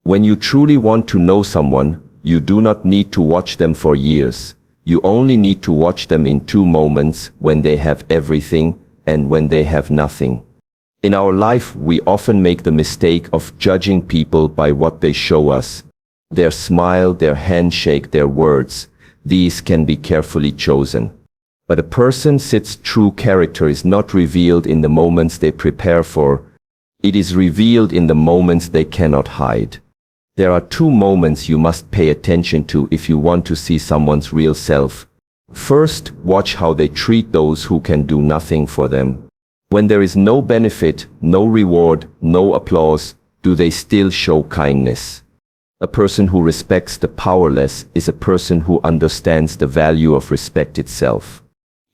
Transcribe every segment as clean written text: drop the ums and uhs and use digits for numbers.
When you truly want to know someone, you do not need to watch them for years. You only need to watch them in 2 moments, when they have everything and when they have nothing. In our life, we often make the mistake of judging people by what they show us. Their smile, their handshake, their words. These can be carefully chosen. But a person's true character is not revealed in the moments they prepare for. It is revealed in the moments they cannot hide. There are 2 moments you must pay attention to if you want to see someone's real self. First, watch how they treat those who can do nothing for them. When there is no benefit, no reward, no applause, do they still show kindness? A person who respects the powerless is a person who understands the value of respect itself.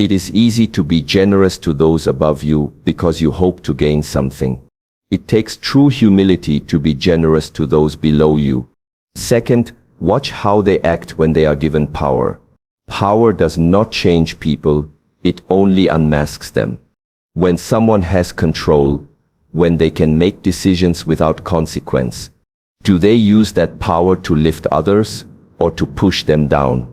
It is easy to be generous to those above you because you hope to gain something. It takes true humility to be generous to those below you. Second, watch how they act when they are given power. Power does not change people, it only unmasks them. When someone has control, when they can make decisions without consequence, do they use that power to lift others or to push them down?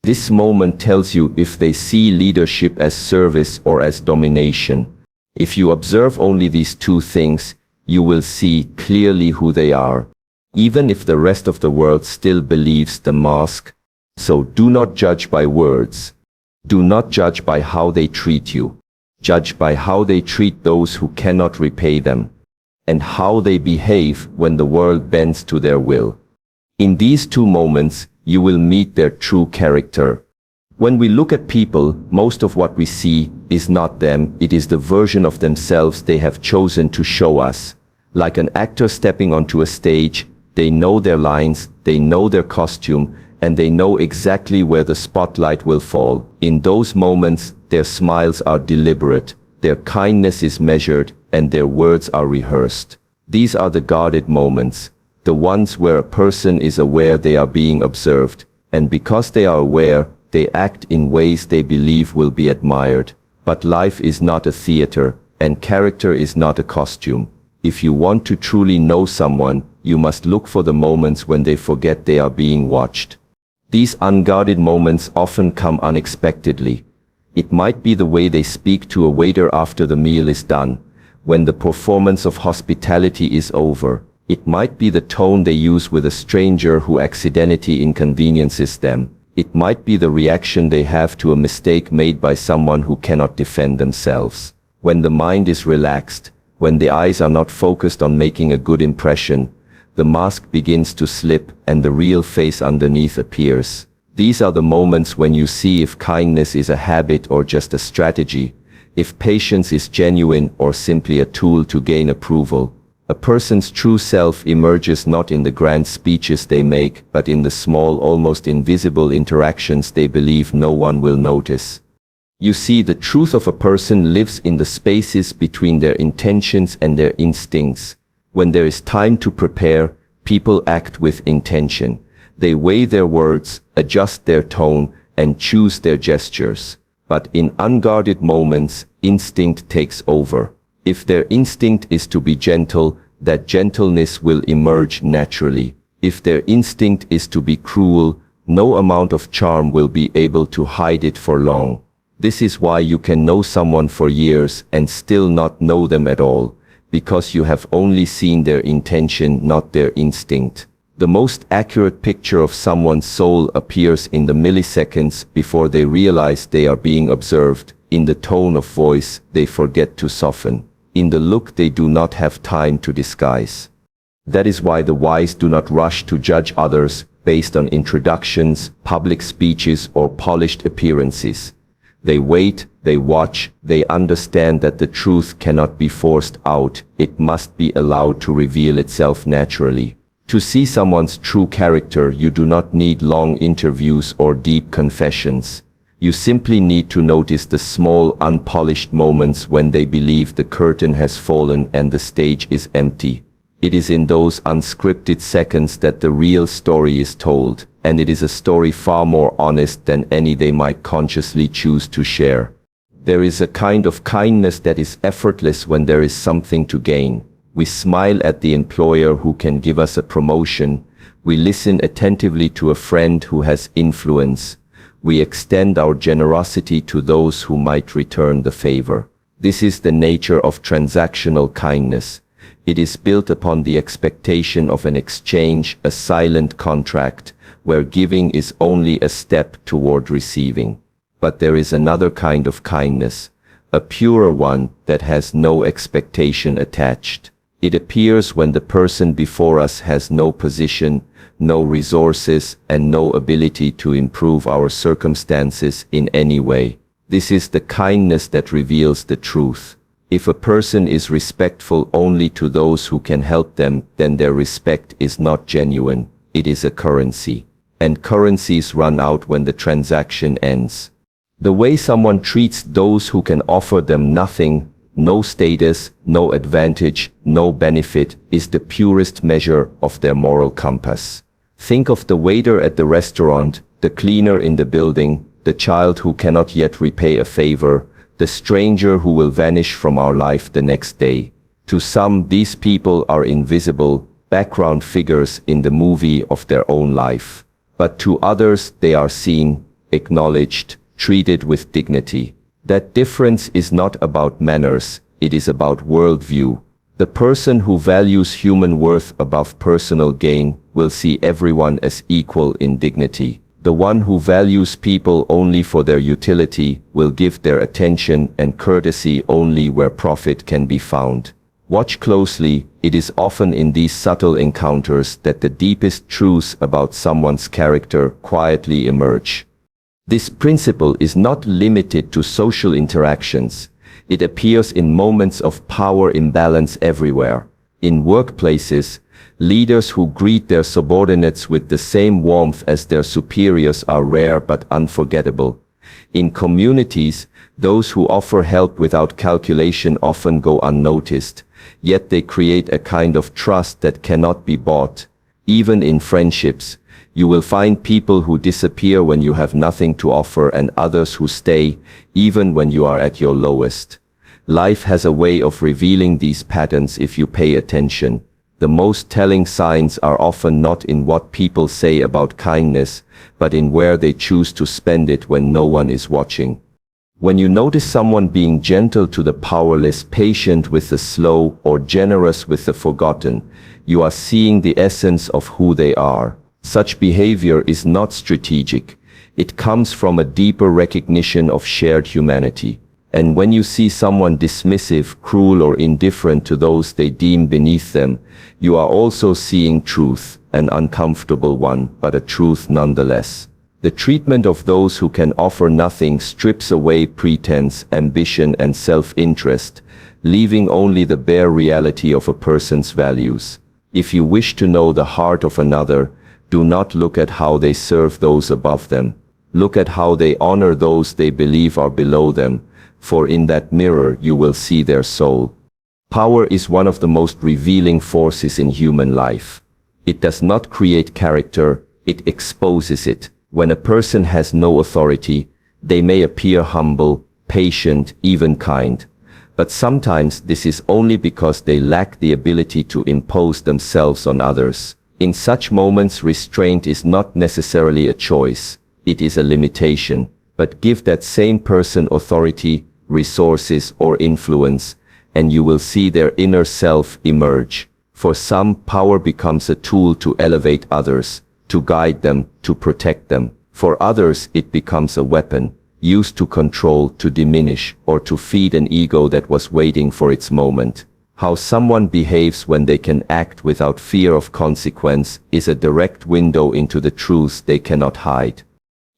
This moment tells you if they see leadership as service or as domination. If you observe only these 2 things, you will see clearly who they are, even if the rest of the world still believes the mask. So do not judge by words. Do not judge by how they treat you. Judge by how they treat those who cannot repay them, and how they behave when the world bends to their will. In these 2 moments, you will meet their true character. When we look at people, most of what we see is not them, it is the version of themselves they have chosen to show us. Like an actor stepping onto a stage, they know their lines, they know their costume, and they know exactly where the spotlight will fall. In those moments, their smiles are deliberate, their kindness is measured, and their words are rehearsed. These are the guarded moments, the ones where a person is aware they are being observed, and because they are aware, they act in ways they believe will be admired. But life is not a theater, and character is not a costume. If you want to truly know someone, you must look for the moments when they forget they are being watched. These unguarded moments often come unexpectedly. It might be the way they speak to a waiter after the meal is done, when the performance of hospitality is over. It might be the tone they use with a stranger who accidentally inconveniences them. It might be the reaction they have to a mistake made by someone who cannot defend themselves. When the mind is relaxed, when the eyes are not focused on making a good impression, the mask begins to slip and the real face underneath appears. These are the moments when you see if kindness is a habit or just a strategy, if patience is genuine or simply a tool to gain approval. A person's true self emerges not in the grand speeches they make, but in the small, almost invisible interactions they believe no one will notice. You see, the truth of a person lives in the spaces between their intentions and their instincts. When there is time to prepare, people act with intention. They weigh their words, adjust their tone, and choose their gestures. But in unguarded moments, instinct takes over. If their instinct is to be gentle, that gentleness will emerge naturally. If their instinct is to be cruel, no amount of charm will be able to hide it for long. This is why you can know someone for years and still not know them at all, because you have only seen their intention, not their instinct. The most accurate picture of someone's soul appears in the milliseconds before they realize they are being observed, in the tone of voice they forget to soften, in the look they do not have time to disguise. That is why the wise do not rush to judge others based on introductions, public speeches, or polished appearances. They wait, they watch, they understand that the truth cannot be forced out, it must be allowed to reveal itself naturally. To see someone's true character, you do not need long interviews or deep confessions. You simply need to notice the small, unpolished moments when they believe the curtain has fallen and the stage is empty. It is in those unscripted seconds that the real story is told, and it is a story far more honest than any they might consciously choose to share. There is a kind of kindness that is effortless when there is something to gain. We smile at the employer who can give us a promotion. We listen attentively to a friend who has influence. We extend our generosity to those who might return the favor. This is the nature of transactional kindness. It is built upon the expectation of an exchange, a silent contract, where giving is only a step toward receiving. But there is another kind of kindness, a purer one that has no expectation attached. It appears when the person before us has no position, no resources, and no ability to improve our circumstances in any way. This is the kindness that reveals the truth. If a person is respectful only to those who can help them, then their respect is not genuine. It is a currency. And currencies run out when the transaction ends. The way someone treats those who can offer them nothing, no status, no advantage, no benefit, is the purest measure of their moral compass. Think of the waiter at the restaurant, the cleaner in the building, the child who cannot yet repay a favor, the stranger who will vanish from our life the next day. To some, these people are invisible, background figures in the movie of their own life. But to others, they are seen, acknowledged, treated with dignity. That difference is not about manners, it is about worldview. The person who values human worth above personal gain will see everyone as equal in dignity. The one who values people only for their utility will give their attention and courtesy only where profit can be found. Watch closely, it is often in these subtle encounters that the deepest truths about someone's character quietly emerge. This principle is not limited to social interactions. It appears in moments of power imbalance everywhere. In workplaces, leaders who greet their subordinates with the same warmth as their superiors are rare but unforgettable. In communities, those who offer help without calculation often go unnoticed, yet they create a kind of trust that cannot be bought. Even in friendships, you will find people who disappear when you have nothing to offer and others who stay, even when you are at your lowest. Life has a way of revealing these patterns if you pay attention. The most telling signs are often not in what people say about kindness, but in where they choose to spend it when no one is watching. When you notice someone being gentle to the powerless, patient with the slow, or generous with the forgotten, you are seeing the essence of who they are. Such behavior is not strategic. It comes from a deeper recognition of shared humanity. And when you see someone dismissive, cruel, or indifferent to those they deem beneath them, you are also seeing truth, an uncomfortable one, but a truth nonetheless. The treatment of those who can offer nothing strips away pretense, ambition, and self-interest, leaving only the bare reality of a person's values. If you wish to know the heart of another, do not look at how they serve those above them. Look at how they honor those they believe are below them, for in that mirror you will see their soul. Power is one of the most revealing forces in human life. It does not create character, it exposes it. When a person has no authority, they may appear humble, patient, even kind. But sometimes this is only because they lack the ability to impose themselves on others. In such moments, restraint is not necessarily a choice, it is a limitation. But give that same person authority, resources, or influence, and you will see their inner self emerge. For some, power becomes a tool to elevate others, to guide them, to protect them. For others, it becomes a weapon, used to control, to diminish, or to feed an ego that was waiting for its moment. How someone behaves when they can act without fear of consequence is a direct window into the truths they cannot hide.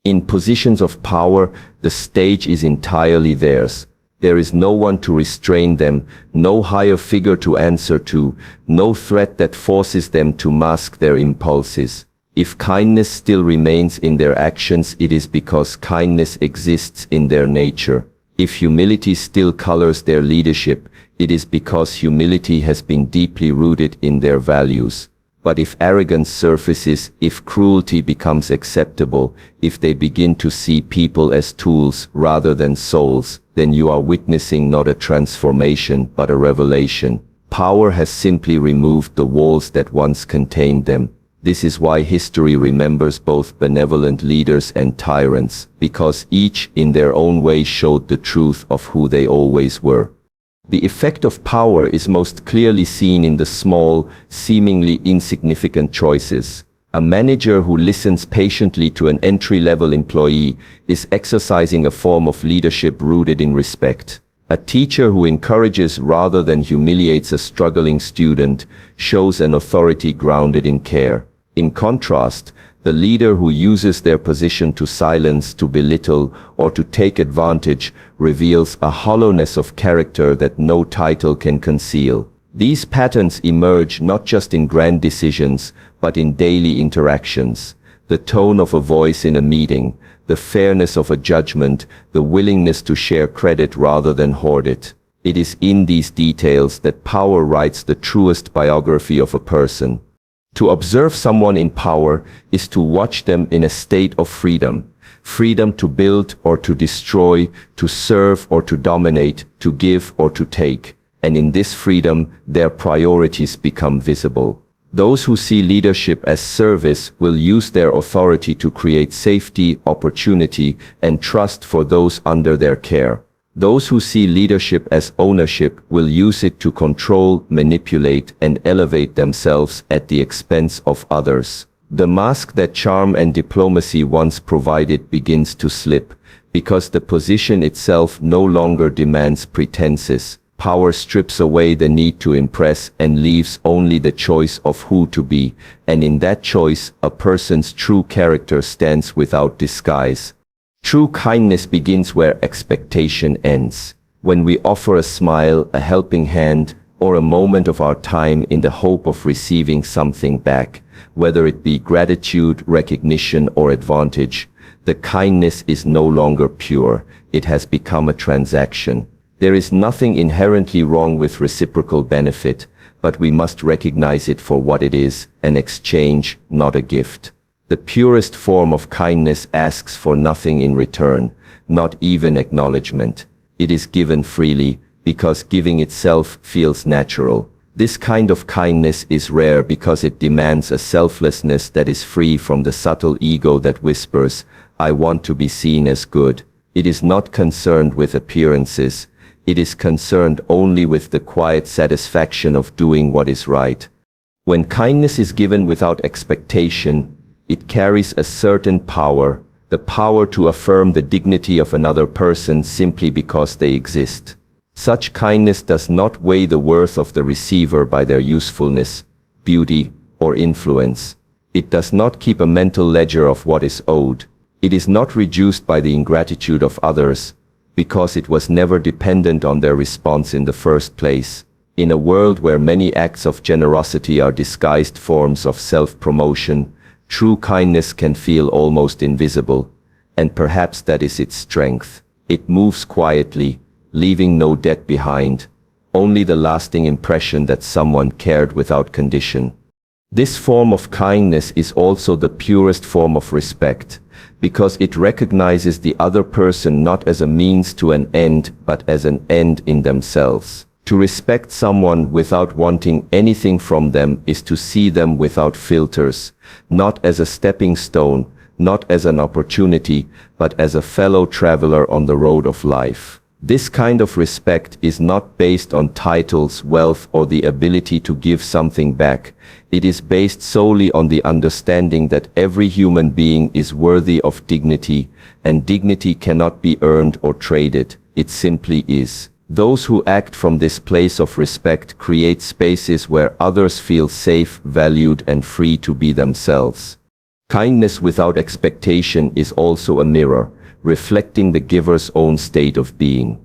In positions of power, the stage is entirely theirs. There is no one to restrain them, no higher figure to answer to, no threat that forces them to mask their impulses. If kindness still remains in their actions, it is because kindness exists in their nature. If humility still colors their leadership, it is because humility has been deeply rooted in their values. But if arrogance surfaces, if cruelty becomes acceptable, if they begin to see people as tools rather than souls, then you are witnessing not a transformation but a revelation. Power has simply removed the walls that once contained them. This is why history remembers both benevolent leaders and tyrants, because each in their own way showed the truth of who they always were. The effect of power is most clearly seen in the small, seemingly insignificant choices. A manager who listens patiently to an entry-level employee is exercising a form of leadership rooted in respect. A teacher who encourages rather than humiliates a struggling student shows an authority grounded in care. In contrast, the leader who uses their position to silence, to belittle, or to take advantage reveals a hollowness of character that no title can conceal. These patterns emerge not just in grand decisions, but in daily interactions. The tone of a voice in a meeting, the fairness of a judgment, the willingness to share credit rather than hoard it. It is in these details that power writes the truest biography of a person. To observe someone in power is to watch them in a state of freedom. Freedom to build or to destroy, to serve or to dominate, to give or to take. And in this freedom, their priorities become visible. Those who see leadership as service will use their authority to create safety, opportunity, and trust for those under their care. Those who see leadership as ownership will use it to control, manipulate, and elevate themselves at the expense of others. The mask that charm and diplomacy once provided begins to slip, because the position itself no longer demands pretenses. Power strips away the need to impress and leaves only the choice of who to be, and in that choice, a person's true character stands without disguise. True kindness begins where expectation ends. When we offer a smile, a helping hand, or a moment of our time in the hope of receiving something back, whether it be gratitude, recognition, or advantage, the kindness is no longer pure. It has become a transaction. There is nothing inherently wrong with reciprocal benefit, but we must recognize it for what it is, an exchange, not a gift. The purest form of kindness asks for nothing in return, not even acknowledgement. It is given freely, because giving itself feels natural. This kind of kindness is rare because it demands a selflessness that is free from the subtle ego that whispers, "I want to be seen as good." It is not concerned with appearances. It is concerned only with the quiet satisfaction of doing what is right. When kindness is given without expectation, it carries a certain power, the power to affirm the dignity of another person simply because they exist. Such kindness does not weigh the worth of the receiver by their usefulness, beauty, or influence. It does not keep a mental ledger of what is owed. It is not reduced by the ingratitude of others, because it was never dependent on their response in the first place. In a world where many acts of generosity are disguised forms of self-promotion, true kindness can feel almost invisible, and perhaps that is its strength. It moves quietly, leaving no debt behind, only the lasting impression that someone cared without condition. This form of kindness is also the purest form of respect, because it recognizes the other person not as a means to an end, but as an end in themselves. To respect someone without wanting anything from them is to see them without filters, not as a stepping stone, not as an opportunity, but as a fellow traveler on the road of life. This kind of respect is not based on titles, wealth, or the ability to give something back. It is based solely on the understanding that every human being is worthy of dignity, and dignity cannot be earned or traded. It simply is. Those who act from this place of respect create spaces where others feel safe, valued, and free to be themselves. Kindness without expectation is also a mirror, reflecting the giver's own state of being.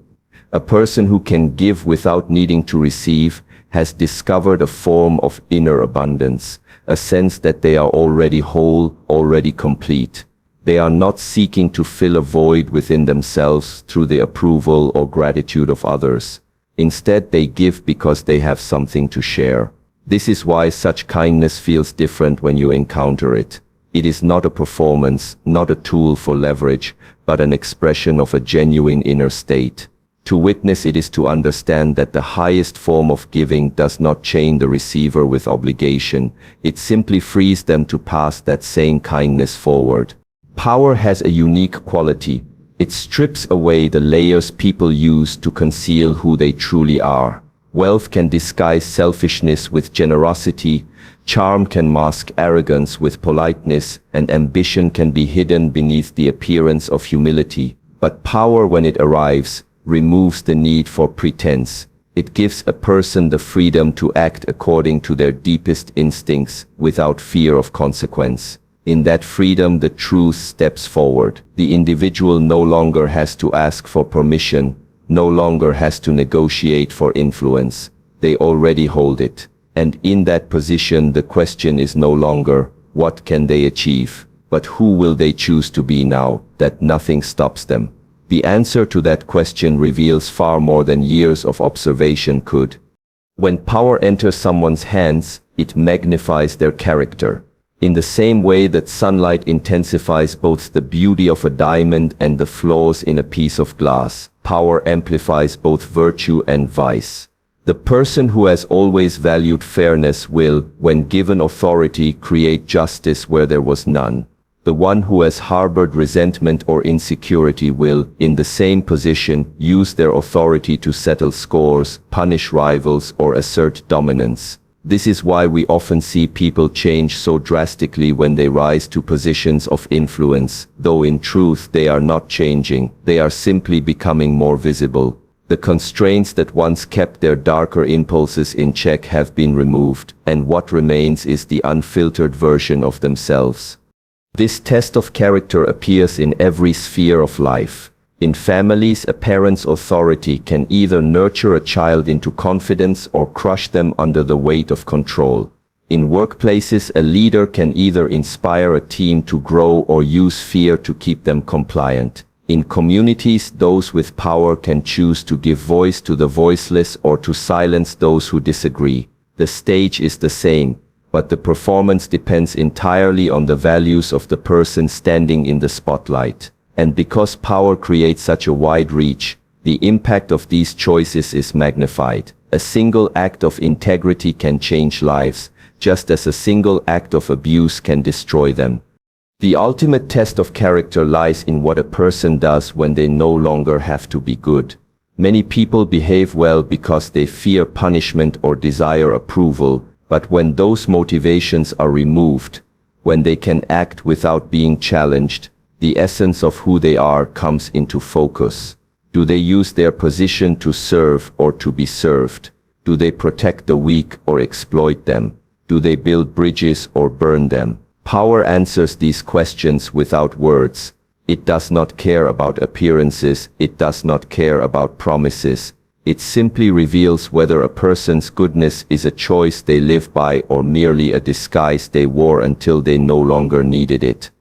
A person who can give without needing to receive has discovered a form of inner abundance, a sense that they are already whole, already complete. They are not seeking to fill a void within themselves through the approval or gratitude of others. Instead, they give because they have something to share. This is why such kindness feels different when you encounter it. It is not a performance, not a tool for leverage, but an expression of a genuine inner state. To witness it is to understand that the highest form of giving does not chain the receiver with obligation, it simply frees them to pass that same kindness forward. Power has a unique quality. It strips away the layers people use to conceal who they truly are. Wealth can disguise selfishness with generosity, charm can mask arrogance with politeness, and ambition can be hidden beneath the appearance of humility. But power, when it arrives, removes the need for pretense. It gives a person the freedom to act according to their deepest instincts without fear of consequence. In that freedom, the truth steps forward. The individual no longer has to ask for permission, no longer has to negotiate for influence. They already hold it. And in that position, the question is no longer, what can they achieve, but who will they choose to be now that nothing stops them? The answer to that question reveals far more than years of observation could. When power enters someone's hands, it magnifies their character. In the same way that sunlight intensifies both the beauty of a diamond and the flaws in a piece of glass, power amplifies both virtue and vice. The person who has always valued fairness will, when given authority, create justice where there was none. The one who has harbored resentment or insecurity will, in the same position, use their authority to settle scores, punish rivals, or assert dominance. This is why we often see people change so drastically when they rise to positions of influence, though in truth they are not changing, they are simply becoming more visible. The constraints that once kept their darker impulses in check have been removed, and what remains is the unfiltered version of themselves. This test of character appears in every sphere of life. In families, a parent's authority can either nurture a child into confidence or crush them under the weight of control. In workplaces, a leader can either inspire a team to grow or use fear to keep them compliant. In communities, those with power can choose to give voice to the voiceless or to silence those who disagree. The stage is the same, but the performance depends entirely on the values of the person standing in the spotlight. And because power creates such a wide reach, the impact of these choices is magnified. A single act of integrity can change lives, just as a single act of abuse can destroy them. The ultimate test of character lies in what a person does when they no longer have to be good. Many people behave well because they fear punishment or desire approval, but when those motivations are removed, when they can act without being challenged, the essence of who they are comes into focus. Do they use their position to serve or to be served? Do they protect the weak or exploit them? Do they build bridges or burn them? Power answers these questions without words. It does not care about appearances, it does not care about promises. It simply reveals whether a person's goodness is a choice they live by or merely a disguise they wore until they no longer needed it.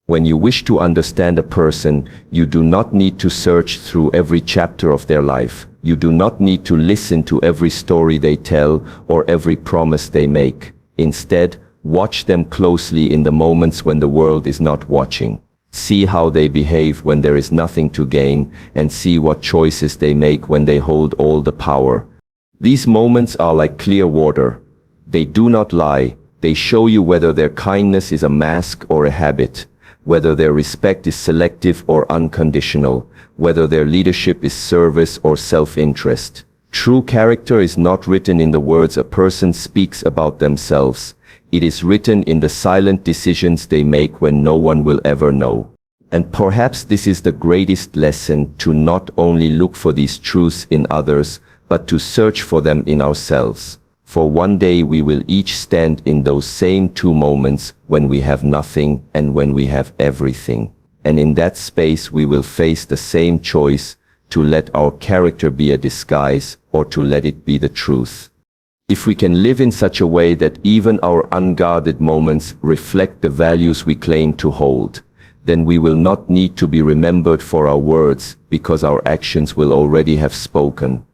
When you wish to understand a person, you do not need to search through every chapter of their life. You do not need to listen to every story they tell or every promise they make. Instead, watch them closely in the moments when the world is not watching. See how they behave when there is nothing to gain, and see what choices they make when they hold all the power. These moments are like clear water. They do not lie. They show you whether their kindness is a mask or a habit, whether their respect is selective or unconditional, whether their leadership is service or self-interest. True character is not written in the words a person speaks about themselves. It is written in the silent decisions they make when no one will ever know. And perhaps this is the greatest lesson, to not only look for these truths in others, but to search for them in ourselves. For one day we will each stand in those same two moments, when we have nothing and when we have everything. And in that space we will face the same choice, to let our character be a disguise or to let it be the truth. If we can live in such a way that even our unguarded moments reflect the values we claim to hold, then we will not need to be remembered for our words, because our actions will already have spoken.